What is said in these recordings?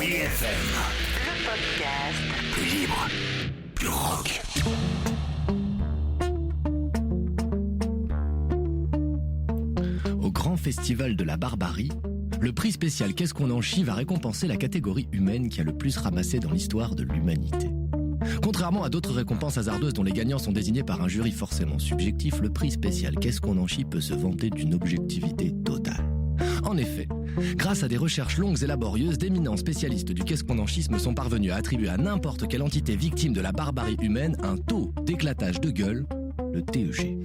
Oui FM. Le podcast. Plus libre, plus rock. Au grand festival de la barbarie, le prix spécial Qu'est-ce qu'on en chie va récompenser la catégorie humaine qui a le plus ramassé dans l'histoire de l'humanité. Contrairement à d'autres récompenses hasardeuses dont les gagnants sont désignés par un jury forcément subjectif, le prix spécial Qu'est-ce qu'on en chie peut se vanter d'une objectivité totale. En effet, grâce à des recherches longues et laborieuses, d'éminents spécialistes du qu'est-ce qu'on en schisme sont parvenus à attribuer à n'importe quelle entité victime de la barbarie humaine un taux d'éclatage de gueule, le TEG.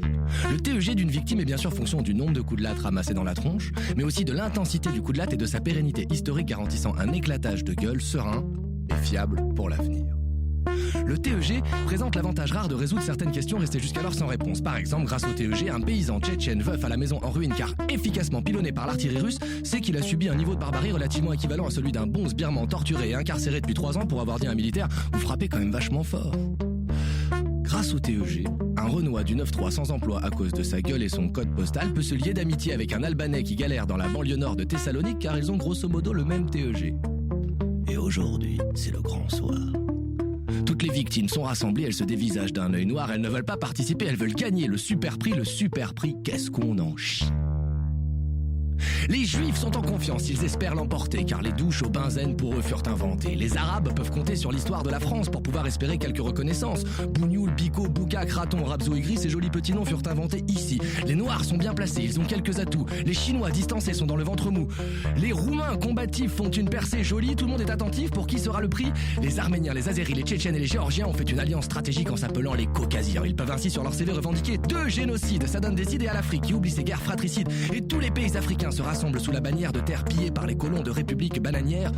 Le TEG d'une victime est bien sûr fonction du nombre de coups de latte ramassés dans la tronche, mais aussi de l'intensité du coup de latte et de sa pérennité historique garantissant un éclatage de gueule serein et fiable pour l'avenir. Le TEG présente l'avantage rare de résoudre certaines questions restées jusqu'alors sans réponse. Par exemple, grâce au TEG, un paysan tchétchène veuf à la maison en ruine car efficacement pilonné par l'artillerie russe sait qu'il a subi un niveau de barbarie relativement équivalent à celui d'un bonze birman torturé et incarcéré depuis 3 ans pour avoir dit à un militaire « Vous frappez quand même vachement fort ». Grâce au TEG, un Renois du 9-3 sans emploi à cause de sa gueule et son code postal peut se lier d'amitié avec un Albanais qui galère dans la banlieue nord de Thessalonique car ils ont grosso modo le même TEG. Et aujourd'hui, c'est le grand soir. Toutes les victimes sont rassemblées, elles se dévisagent d'un œil noir, elles ne veulent pas participer, elles veulent gagner le super prix, qu'est-ce qu'on en chie. Les Juifs sont en confiance, ils espèrent l'emporter, car les douches au benzène pour eux furent inventées. Les Arabes peuvent compter sur l'histoire de la France pour pouvoir espérer quelques reconnaissances. Bougnoul, Bico, Bouka, Kraton, Rabzo et Gris, ces jolis petits noms furent inventés ici. Les Noirs sont bien placés, ils ont quelques atouts. Les Chinois distancés sont dans le ventre mou. Les Roumains combatifs font une percée jolie, tout le monde est attentif pour qui sera le prix. Les Arméniens, les Azéris, les Tchétchènes et les Géorgiens ont fait une alliance stratégique en s'appelant les Caucasiens. Ils peuvent ainsi sur leur CV revendiquer 2 génocides. Ça donne des idées à l'Afrique qui oublie ses guerres fratricides. Et tous les pays africains se rassemblent sous la bannière de terre pillée par les colons de républiques bananières.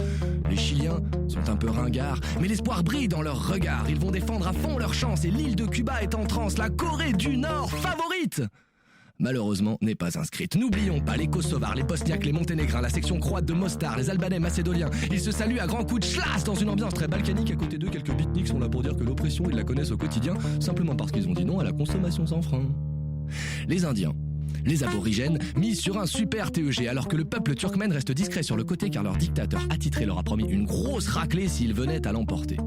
Les Chiliens sont un peu ringards, mais l'espoir brille dans leurs regards. Ils vont défendre à fond leur chance et l'île de Cuba est en transe. La Corée du Nord, favorite, malheureusement, n'est pas inscrite. N'oublions pas les Kosovars, les Bosniaques, les Monténégrins, la section croate de Mostar, les Albanais macédoniens. Ils se saluent à grands coups de schlass dans une ambiance très balkanique. À côté d'eux, quelques beatniks sont là pour dire que l'oppression, ils la connaissent au quotidien, simplement parce qu'ils ont dit non à la consommation sans frein. Les Indiens, les aborigènes misent sur un super TEG alors que le peuple turkmène reste discret sur le côté car leur dictateur attitré leur a promis une grosse raclée s'ils venaient à l'emporter.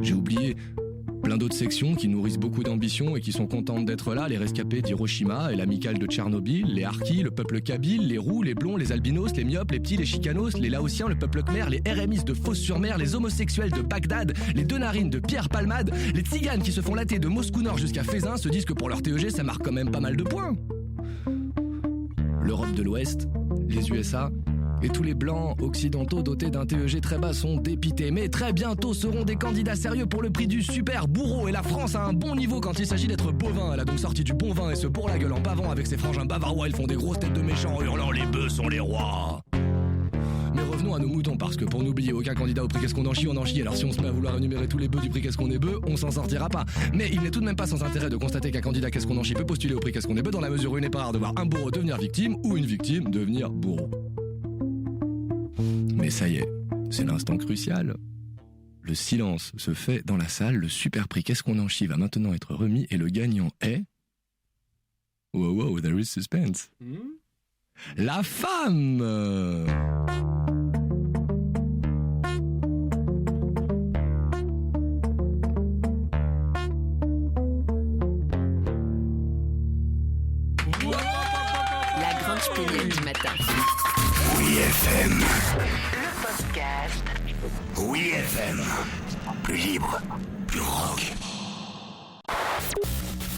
J'ai oublié plein d'autres sections qui nourrissent beaucoup d'ambition et qui sont contentes d'être là, les rescapés d'Hiroshima et l'amicale de Tchernobyl, les Harkis, le peuple kabyle, les roux, les blonds, les albinos, les myopes, les petits, les chicanos, les laotiens, le peuple khmer, les RMistes de Fos-sur-Mer, les homosexuels de Bagdad, les deux narines de Pierre Palmade, les tziganes qui se font latter de Moscou Nord jusqu'à Fézin se disent que pour leur TEG ça marque quand même pas mal de points. L'Europe de l'Ouest, les USA et tous les blancs occidentaux dotés d'un TEG très bas sont dépités, mais très bientôt seront des candidats sérieux pour le prix du super bourreau. Et la France a un bon niveau quand il s'agit d'être bovin. Elle a donc sorti du bon vin et se bourre la gueule en bavant avec ses frangins bavarois. Ils font des grosses têtes de méchants en hurlant « Les bœufs sont les rois !» Mais revenons à nos moutons, parce que pour n'oublier aucun candidat au prix qu'est-ce qu'on en chie, on en chie. Alors si on se met à vouloir énumérer tous les bœufs du prix qu'est-ce qu'on est bœuf, on s'en sortira pas. Mais il n'est tout de même pas sans intérêt de constater qu'un candidat qu'est-ce qu'on en chie peut postuler au prix qu'est-ce qu'on est bœuf dans la mesure où il n'est pas rare de voir un bourreau devenir victime ou une victime devenir bourreau. Mais ça y est, c'est l'instant crucial. Le silence se fait dans la salle, le super prix qu'est-ce qu'on en chie va maintenant être remis et le gagnant est... Wow, wow, there is suspense. La femme. La grande spéniale du matin. Oui FM. Le podcast. Oui FM. Plus libre, plus rock.